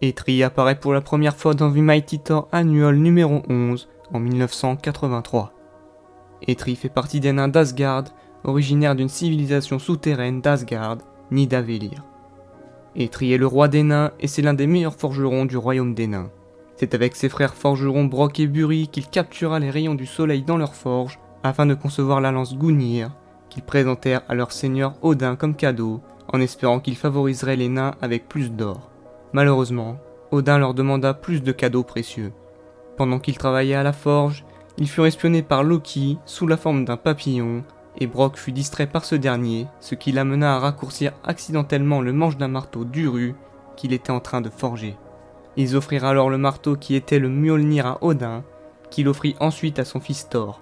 Eitri apparaît pour la première fois dans The Mighty Thor Annual numéro 11 en 1983. Eitri fait partie des nains d'Asgard, originaires d'une civilisation souterraine d'Asgard, Nidavellir. Eitri est le roi des nains et c'est l'un des meilleurs forgerons du royaume des nains. C'est avec ses frères forgerons Brok et Buri qu'il captura les rayons du soleil dans leur forge afin de concevoir la lance Gungnir, qu'ils présentèrent à leur seigneur Odin comme cadeau, en espérant qu'il favoriserait les nains avec plus d'or. Malheureusement, Odin leur demanda plus de cadeaux précieux. Pendant qu'ils travaillaient à la forge, ils furent espionnés par Loki sous la forme d'un papillon, et Brok fut distrait par ce dernier, ce qui l'amena à raccourcir accidentellement le manche d'un marteau d'Uru qu'il était en train de forger. Ils offrirent alors le marteau qui était le Mjolnir à Odin, qu'il offrit ensuite à son fils Thor.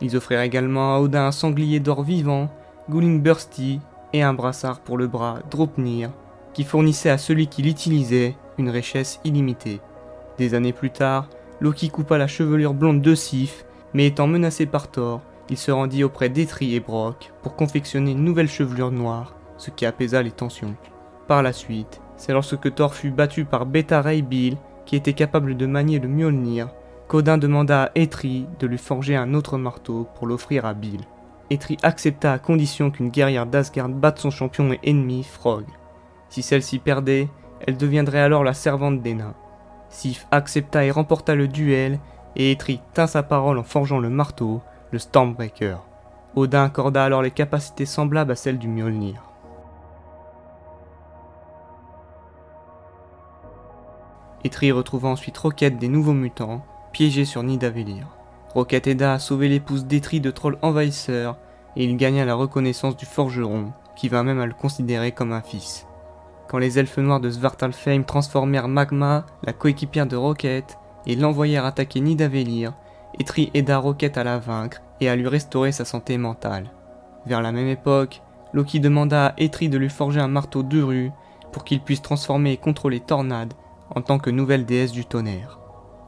Ils offrirent également à Odin un sanglier d'or vivant, Gullingbursty, et un brassard pour le bras Draupnir, qui fournissait à celui qui l'utilisait une richesse illimitée. Des années plus tard, Loki coupa la chevelure blonde de Sif, mais étant menacé par Thor, il se rendit auprès d'Eitri et Brok pour confectionner une nouvelle chevelure noire, ce qui apaisa les tensions. Par la suite, c'est lorsque Thor fut battu par Beta Ray Bill, qui était capable de manier le Mjolnir, qu'Odin demanda à Eitri de lui forger un autre marteau pour l'offrir à Bill. Eitri accepta à condition qu'une guerrière d'Asgard batte son champion et ennemi, Frog. Si celle-ci perdait, elle deviendrait alors la servante des nains. Sif accepta et remporta le duel, et Eitri tint sa parole en forgeant le marteau, le Stormbreaker. Odin accorda alors les capacités semblables à celles du Mjolnir. Eitri retrouva ensuite Rocket des Nouveaux Mutants, piégés sur Nidavellir. Rocket aida à sauver l'épouse d'Eitri de trolls envahisseurs, et il gagna la reconnaissance du forgeron, qui vint même à le considérer comme un fils. Quand les elfes noirs de Svartalfheim transformèrent Magma, la coéquipière de Rocket, et l'envoyèrent attaquer Nidavellir, Eitri aida Rocket à la vaincre et à lui restaurer sa santé mentale. Vers la même époque, Loki demanda à Eitri de lui forger un marteau d'Uru pour qu'il puisse transformer et contrôler Tornad en tant que nouvelle déesse du tonnerre.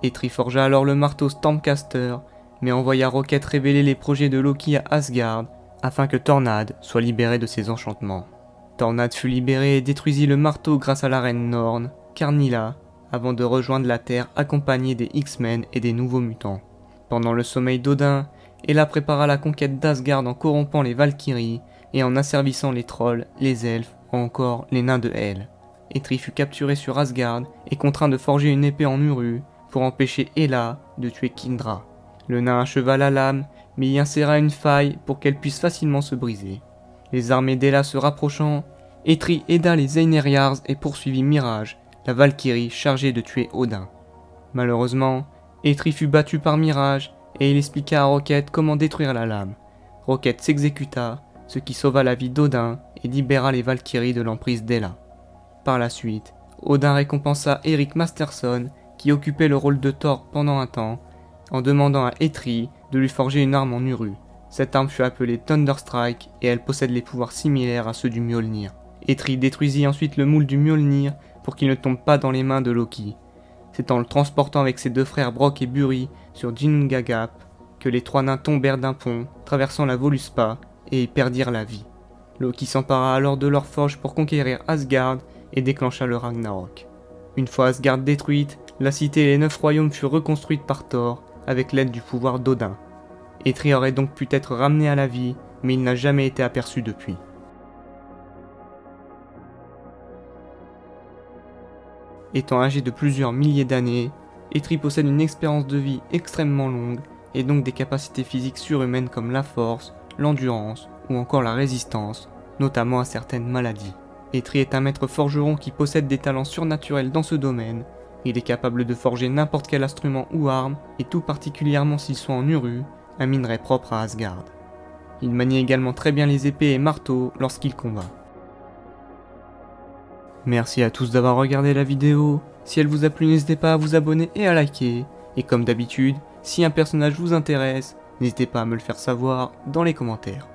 Eitri forgea alors le marteau Stormcaster, mais envoya Rocket révéler les projets de Loki à Asgard afin que Tornad soit libéré de ses enchantements. Tornad fut libéré et détruisit le marteau grâce à la reine Norn, Karnilla, avant de rejoindre la Terre accompagné des X-Men et des Nouveaux Mutants. Pendant le sommeil d'Odin, Hela prépara la conquête d'Asgard en corrompant les Valkyries et en asservissant les trolls, les elfes ou encore les nains de Hel. Eitri fut capturé sur Asgard et contraint de forger une épée en Uru pour empêcher Hela de tuer Kindra. Le nain acheva la lame, mais y inséra une faille pour qu'elle puisse facilement se briser. Les armées d'Hela se rapprochant, Eitri aida les Einherjars et poursuivit Mirage, la Valkyrie chargée de tuer Odin. Malheureusement, Eitri fut battu par Mirage et il expliqua à Rocket comment détruire la lame. Rocket s'exécuta, ce qui sauva la vie d'Odin et libéra les Valkyries de l'emprise d'Hela. Par la suite, Odin récompensa Eric Masterson, qui occupait le rôle de Thor pendant un temps, en demandant à Eitri de lui forger une arme en Uru. Cette arme fut appelée Thunderstrike et elle possède les pouvoirs similaires à ceux du Mjolnir. Eitri détruisit ensuite le moule du Mjolnir pour qu'il ne tombe pas dans les mains de Loki. C'est en le transportant avec ses deux frères Brok et Buri sur Ginnungagap que les trois nains tombèrent d'un pont, traversant la Voluspa, et y perdirent la vie. Loki s'empara alors de leur forge pour conquérir Asgard et déclencha le Ragnarok. Une fois Asgard détruite, la cité et les 9 royaumes furent reconstruites par Thor avec l'aide du pouvoir d'Odin. Eitri aurait donc pu être ramené à la vie, mais il n'a jamais été aperçu depuis. Étant âgé de plusieurs milliers d'années, Eitri possède une expérience de vie extrêmement longue et donc des capacités physiques surhumaines comme la force, l'endurance ou encore la résistance, notamment à certaines maladies. Eitri est un maître forgeron qui possède des talents surnaturels dans ce domaine. Il est capable de forger n'importe quel instrument ou arme, et tout particulièrement s'ils sont en Uru, un minerai propre à Asgard. Il manie également très bien les épées et marteaux lorsqu'il combat. Merci à tous d'avoir regardé la vidéo. Si elle vous a plu, n'hésitez pas à vous abonner et à liker. Et comme d'habitude, si un personnage vous intéresse, n'hésitez pas à me le faire savoir dans les commentaires.